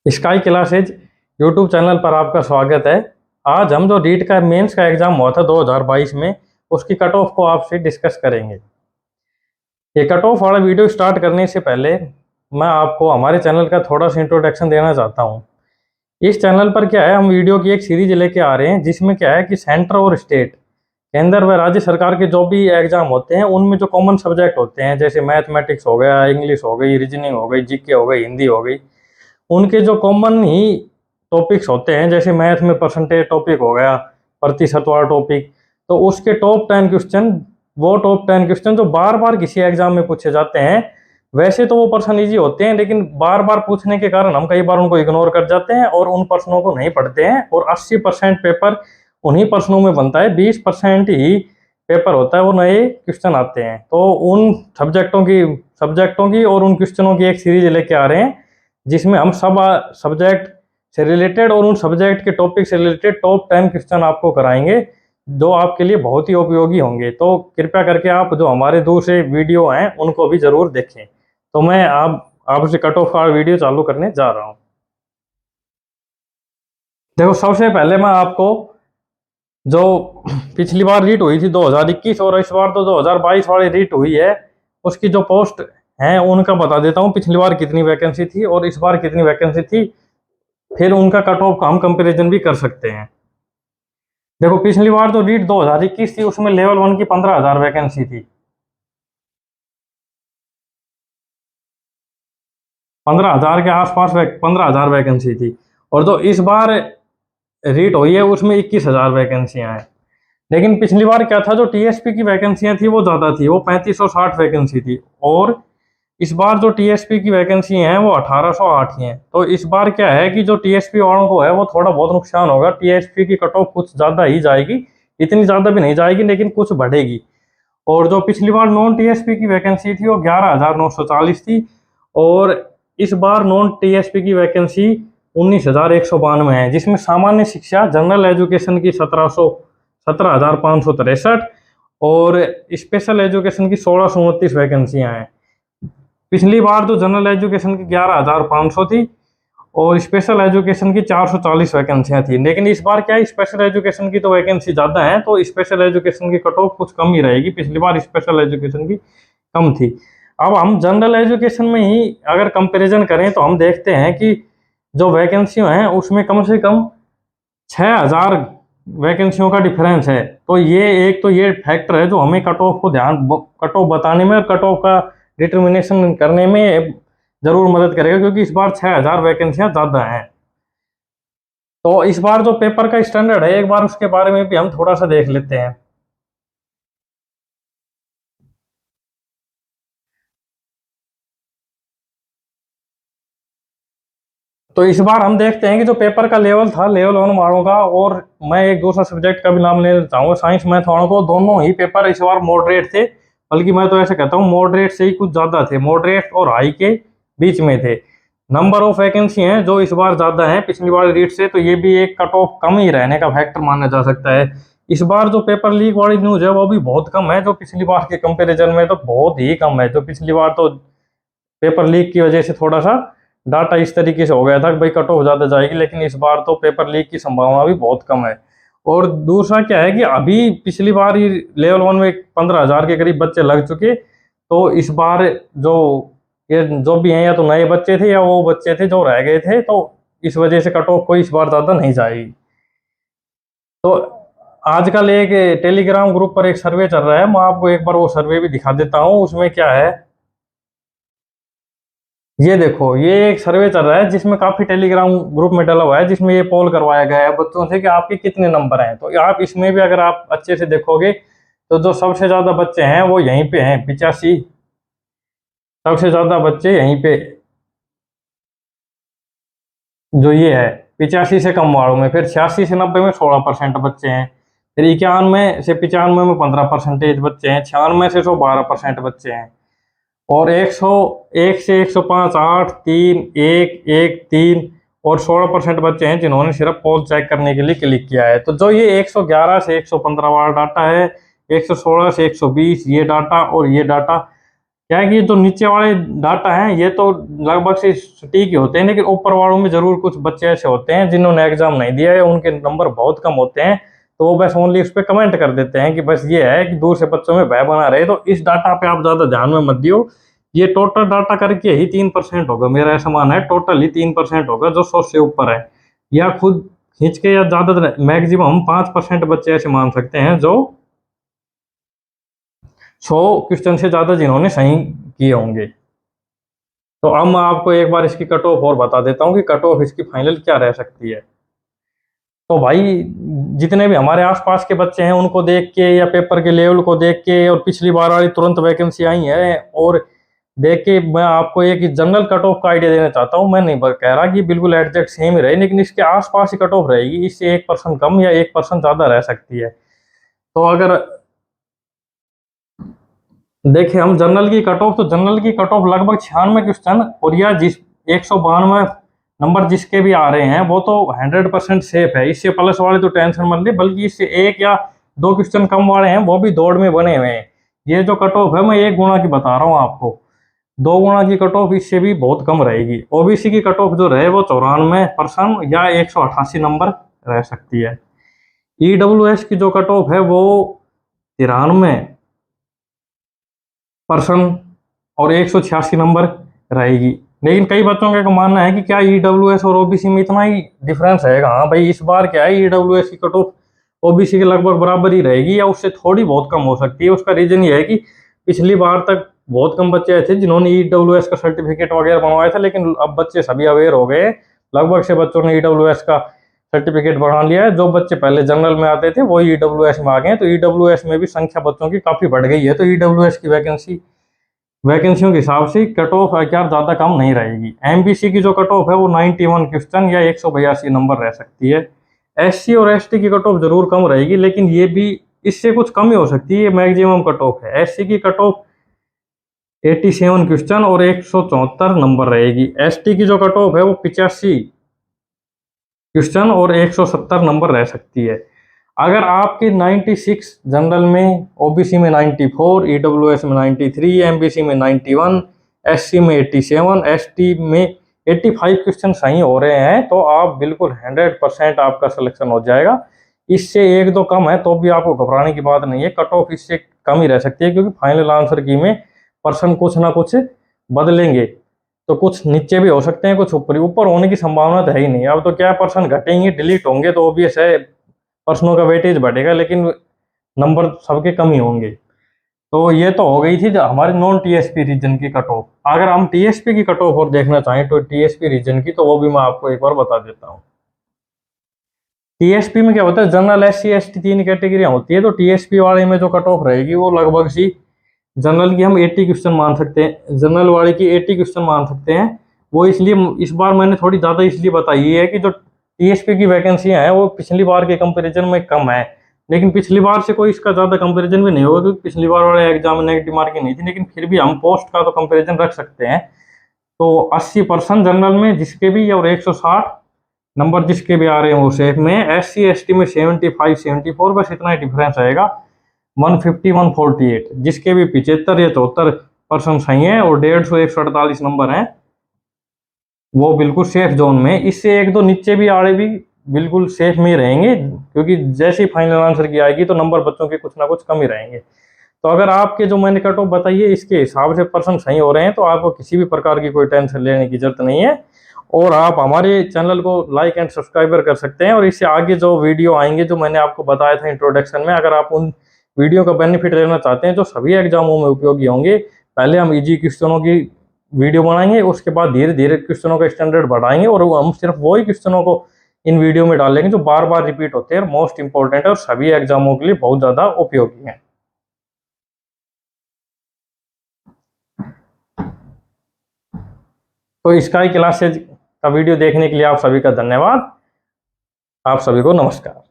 Sky classes YouTube channel पर आपका स्वागत है। आज हम जो रीट का मेंस का एग्ज़ाम हुआ था 2022 में, उसकी कट ऑफ को आपसे डिस्कस करेंगे। ये कट ऑफ वाला वीडियो स्टार्ट करने से पहले मैं आपको हमारे चैनल का थोड़ा सा इंट्रोडक्शन देना चाहता हूँ। इस चैनल पर क्या है, हम वीडियो की एक सीरीज लेके आ रहे हैं जिसमें क्या है कि सेंटर और स्टेट, केंद्र व राज्य सरकार के जो भी एग्जाम होते हैं उनमें जो कॉमन सब्जेक्ट होते हैं, जैसे मैथमेटिक्स हो गया, इंग्लिश हो गई, रीजनिंग हो गई, जीके हो गई, हिंदी हो गई, उनके जो कॉमन ही टॉपिक्स होते हैं, जैसे मैथ में परसेंटेज टॉपिक हो गया, प्रतिशत वाला टॉपिक, तो उसके टॉप 10 क्वेश्चन, वो टॉप 10 क्वेश्चन जो बार बार किसी एग्जाम में पूछे जाते हैं। वैसे तो वो प्रश्न ईजी होते हैं, लेकिन बार बार पूछने के कारण हम कई बार उनको इग्नोर कर जाते हैं और उन प्रश्नों को नहीं पढ़ते हैं, और 80% पेपर उन्हीं प्रश्नों में बनता है, 20% ही पेपर होता है वो नए क्वेश्चन आते हैं। तो उन सब्जेक्टों की और उन क्वेश्चनों की एक सीरीज लेके आ रहे हैं जिसमें हम सब सब्जेक्ट से रिलेटेड और उन सब्जेक्ट के टॉपिक से रिलेटेड टॉप 10 क्वेश्चन आपको कराएंगे, जो आपके लिए बहुत ही उपयोगी होंगे। तो कृपया करके आप जो हमारे दूसरे वीडियो हैं उनको भी जरूर देखें। तो मैं आपसे कट ऑफ का वीडियो चालू करने जा रहा हूँ। देखो, सबसे पहले मैं आपको जो पिछली बार रीट हुई थी 2021 और इस बार तो 2022 वाली रीट हुई है, उसकी जो पोस्ट हैं उनका बता देता हूँ। पिछली बार कितनी वैकेंसी थी और इस बार कितनी वैकेंसी थी, फिर उनका कट ऑफ का हम कंपेरिजन भी कर सकते हैं। देखो, पिछली बार जो रीट 2021 थी उसमें लेवल 1 की 15,000 वैकेंसी थी। 15,000 के आसपास 15,000 वैकेंसी थी। और जो इस बार रीट हुई है उसमें 21,000 वैकेंसियां हैं। लेकिन पिछली बार क्या था, जो टीएसपी की वैकेंसियां थी वो ज़्यादा थी, वो 3560 वैकेंसी थी। और इस बार जो टीएसपी की वैकेंसी हैं वो 1808 ही हैं। तो इस बार क्या है कि जो टीएसपी वालों को है वो थोड़ा बहुत नुकसान होगा। टीएसपी की कट ऑफ कुछ ज़्यादा ही जाएगी, इतनी ज़्यादा भी नहीं जाएगी लेकिन कुछ बढ़ेगी। और जो पिछली बार नॉन टीएसपी की वैकेंसी थी वो 11,940 थी, और इस बार नॉन टीएसपी की वैकेंसी 19,192 है, जिसमें सामान्य शिक्षा जनरल एजुकेशन की 17,563 और स्पेशल एजुकेशन की 1,629 वैकेंसियां हैं। पिछली बार तो जनरल एजुकेशन की 11,500 थी और स्पेशल एजुकेशन की 440 वैकेंसियां थी। लेकिन इस बार क्या है, स्पेशल एजुकेशन की तो वैकेंसी ज़्यादा है, तो स्पेशल एजुकेशन की कट ऑफ कुछ कम ही रहेगी। पिछली बार स्पेशल एजुकेशन की कम थी। अब हम जनरल एजुकेशन में ही अगर कंपैरिजन करें तो हम देखते हैं कि जो वैकेंसियां हैं उसमें कम से कम 6,000 वैकेंसियों का डिफरेंस है। तो ये फैक्टर है जो हमें कट ऑफ बताने में और कट ऑफ का डिटर्मिनेशन करने में जरूर मदद करेगा, क्योंकि इस बार 6,000 वैकेंसियां ज़्यादा हैं। तो इस बार जो पेपर का स्टैंडर्ड है, एक बार उसके बारे में भी हम थोड़ा सा देख लेते हैं। तो इस बार हम देखते हैं कि जो पेपर का लेवल था, लेवल 1 वालों का, और मैं एक दूसरा सब्जेक्ट का भी नाम लेना चाहूँगा, साइंस मैथ वालों को, दोनों ही पेपर इस बार मॉडरेट थे। बल्कि मैं तो ऐसे कहता हूँ मॉडरेट से ही कुछ ज़्यादा थे, मॉडरेट और हाई के बीच में थे। नंबर ऑफ वैकेंसी हैं जो इस बार ज़्यादा है पिछली बार रीट से, तो ये भी एक कट ऑफ कम ही रहने का फैक्टर माना जा सकता है। इस बार जो पेपर लीक वाली न्यूज़ है वो भी बहुत कम है, जो पिछली बार के कंपेरिजन में तो बहुत ही कम है। जो पिछली बार तो पेपर लीक की वजह से थोड़ा सा डाटा इस तरीके से हो गया था कि भाई कट ऑफ ज़्यादा जाएगी, लेकिन इस बार तो पेपर लीक की संभावना भी बहुत कम है। और दूसरा क्या है कि अभी पिछली बार ही लेवल 1 में 15,000 के करीब बच्चे लग चुके, तो इस बार जो ये जो भी हैं या तो नए बच्चे थे या वो बच्चे थे जो रह गए थे, तो इस वजह से कट ऑफ कोई इस बार ज़्यादा नहीं जाएगी। तो आजकल एक टेलीग्राम ग्रुप पर एक सर्वे चल रहा है, मैं आपको एक बार वो सर्वे भी दिखा देता हूँ। उसमें क्या है, ये देखो, ये एक सर्वे चल रहा है जिसमें काफी टेलीग्राम ग्रुप में डला हुआ है, जिसमें ये पोल करवाया गया है बच्चों से कि आपके कितने नंबर हैं। तो आप इसमें भी अगर आप अच्छे से देखोगे तो जो सबसे ज्यादा बच्चे हैं वो यहीं पे हैं, 85। सबसे ज्यादा बच्चे यहीं पे, जो ये है 85 से कम वालों में, फिर 86 से 90 में 16% बच्चे हैं, फिर 91 से 95 में 15% बच्चे हैं, 96 से 112% बच्चे हैं, और 101 से 105 8 3 1 1 3 और 16% बच्चे हैं जिन्होंने सिर्फ पोल चेक करने के लिए क्लिक किया है। तो जो ये 111 से 115 वाला डाटा है, 116 से 120 ये डाटा और ये डाटा क्या है कि ये जो नीचे वाले डाटा हैं ये तो लगभग से सटीक ही होते हैं, लेकिन ऊपर वालों में जरूर कुछ बच्चे ऐसे होते हैं जिन्होंने एग्जाम नहीं दिया है, उनके नंबर बहुत कम होते हैं, तो वो बस ओनली उस पर कमेंट कर देते हैं कि बस ये है कि दूर से बच्चों में भय बना रहे। तो इस डाटा पे आप ज्यादा ध्यान में मत दियो। ये टोटल डाटा करके ही 3% होगा, मेरा ऐसा मानना है, टोटल ही 3% होगा जो 100 से ऊपर है, या खुद खींच के, या ज्यादा मैक्सिमम 5% बच्चे ऐसे मान सकते हैं जो 100 क्वेश्चन से ज्यादा जिन्होंने सही किए होंगे। तो अब मैं आपको एक बार इसकी कट ऑफ और बता देता हूँ कि कट ऑफ इसकी फाइनल क्या रह सकती है। तो भाई जितने भी हमारे आसपास के बच्चे हैं उनको देख के, या पेपर के लेवल को देख के, और पिछली बार वाली तुरंत वैकेंसी आई है और देख के, मैं आपको एक जनरल कट ऑफ का आइडिया देना चाहता हूँ। मैं नहीं कह रहा कि बिल्कुल एग्जैक्ट सेम ही रहे, लेकिन इसके आसपास ही कट ऑफ रहेगी, इससे 1% कम या 1% ज्यादा रह सकती है। तो अगर देखिए हम जनरल की कट ऑफ, तो जनरल की कट ऑफ लगभग 96 क्वेश्चन, और या जिस 192 नंबर जिसके भी आ रहे हैं वो तो 100% सेफ है। इससे प्लस वाले तो टेंशन मत ली, बल्कि इससे 1 या 2 क्वेश्चन कम वाले हैं वो भी दौड़ में बने हुए हैं। ये जो कट ऑफ है मैं 1 गुना की बता रहा हूँ आपको, 2 गुना की कट ऑफ इससे भी बहुत कम रहेगी। ओबीसी की कट ऑफ जो रहे वो 94% या 188 नंबर रह सकती है। ईडब्ल्यूएस की जो कट ऑफ है वो 93% और 186 नंबर रहेगी। लेकिन कई बच्चों का मानना है कि क्या ईडब्ल्यूएस और ओबीसी में इतना ही डिफरेंस है। हाँ भाई, इस बार क्या है, ईडब्ल्यूएस की कट ऑफ ओबीसी के लगभग बराबर ही रहेगी या उससे थोड़ी बहुत कम हो सकती है। उसका रीजन ये है कि पिछली बार तक बहुत कम बच्चे आए थे जिन्होंने ईडब्ल्यूएस का सर्टिफिकेट वगैरह बनवाया था, लेकिन अब बच्चे सभी अवेयर हो गए, लगभग से बच्चों ने ईडब्ल्यूएस का सर्टिफिकेट बना लिया है। जो बच्चे पहले जनरल में आते थे वो ईडब्ल्यूएस में आ गए हैं, तो ईडब्ल्यूएस में भी संख्या बच्चों की काफी बढ़ गई है। तो ईडब्ल्यूएस की वैकेंसियों के हिसाब से कट ऑफ क्या ज़्यादा कम नहीं रहेगी। एमबीसी की जो कट ऑफ है वो 91 क्वेश्चन या 182 नंबर रह सकती है। एससी और एसटी की कट ऑफ जरूर कम रहेगी, लेकिन ये भी इससे कुछ कम ही हो सकती है, ये मैक्सिमम कट ऑफ है। एससी की कट ऑफ 87 क्वेश्चन और 174 नंबर रहेगी। एसटी की जो कट ऑफ है वो 85 क्वेश्चन और 170 नंबर रह सकती है। अगर आपके 96 जनरल में, ओबीसी में 94, ईडब्ल्यूएस में 93, एमबीसी में 91, एससी में 87, एसटी में 85 क्वेश्चन सही हो रहे हैं, तो आप बिल्कुल 100% आपका सिलेक्शन हो जाएगा। इससे 1-2 कम है तो भी आपको घबराने की बात नहीं है, कट ऑफ इससे कम ही रह सकती है, क्योंकि फाइनल आंसर की में पर्सन कुछ ना कुछ बदलेंगे। तो कुछ नीचे भी हो सकते हैं, कुछ ऊपर ऊपर होने की संभावना तो है ही नहीं। अब तो क्या, पर्सन घटेंगे, डिलीट होंगे, तो ऑब्वियस है पर्सनों का वेटेज बढ़ेगा, लेकिन नंबर सबके कम ही होंगे। तो ये तो हो गई थी जो हमारे नॉन टीएसपी रीजन की कट ऑफ। अगर हम टीएसपी की कट ऑफ और देखना चाहें तो टीएसपी रीजन की, तो वो भी मैं आपको एक बार बता देता हूँ। टीएसपी में क्या होता है, जनरल, एससी, एसटी 3 कैटेगरियां होती है। तो टीएसपी वाले में जो कट ऑफ रहेगी वो लगभग सी, जनरल की हम 80 क्वेश्चन मान सकते हैं, जनरल वाले की 80 क्वेश्चन मान सकते हैं। वो इसलिए इस बार मैंने थोड़ी ज़्यादा इसलिए बताई है कि जो टीएसपी की वैकेंसियां हैं वो पिछली बार के कंपैरिजन में कम है, लेकिन पिछली बार से कोई इसका ज़्यादा कंपैरिजन भी नहीं होगा, क्योंकि पिछली बार वाले एग्जाम में नेगेटिव मार्किंग नहीं थी, लेकिन फिर भी हम पोस्ट का तो कंपैरिजन रख सकते हैं। तो 80% जनरल में जिसके भी, और 160 नंबर जिसके भी आ रहे हैं वो सेफ में। एससी एसटी में 75 74, बस इतना ही डिफरेंस आएगा। 150 148 जिसके भी 75 या 74% सही है, और 150 148 नंबर हैं वो बिल्कुल सेफ जोन में। इससे 1-2 नीचे भी आड़े भी बिल्कुल सेफ में रहेंगे, क्योंकि जैसे ही फाइनल आंसर की आएगी तो नंबर बच्चों के कुछ ना कुछ कम ही रहेंगे। तो अगर आपके जो मैंने कट ऑफ बताइए इसके हिसाब से पर्सन सही हो रहे हैं, तो आपको किसी भी प्रकार की कोई टेंशन लेने की जरूरत नहीं है। और आप हमारे चैनल को लाइक एंड सब्सक्राइबर कर सकते हैं, और इससे आगे जो वीडियो आएंगे जो मैंने आपको बताया था इंट्रोडक्शन में, अगर आप उन वीडियो का बेनिफिट लेना चाहते हैं जो सभी एग्जामों में उपयोगी होंगे, पहले हम इजी क्वेश्चनों की वीडियो बनाएंगे, उसके बाद धीरे धीरे क्वेश्चनों का स्टैंडर्ड बढ़ाएंगे, और हम सिर्फ वही क्वेश्चनों को इन वीडियो में डालेंगे जो बार बार रिपीट होते हैं और मोस्ट इंपॉर्टेंट है और सभी एग्जामों के लिए बहुत ज़्यादा उपयोगी हैं। तो स्काई क्लासेज का वीडियो देखने के लिए आप सभी का धन्यवाद। आप सभी को नमस्कार।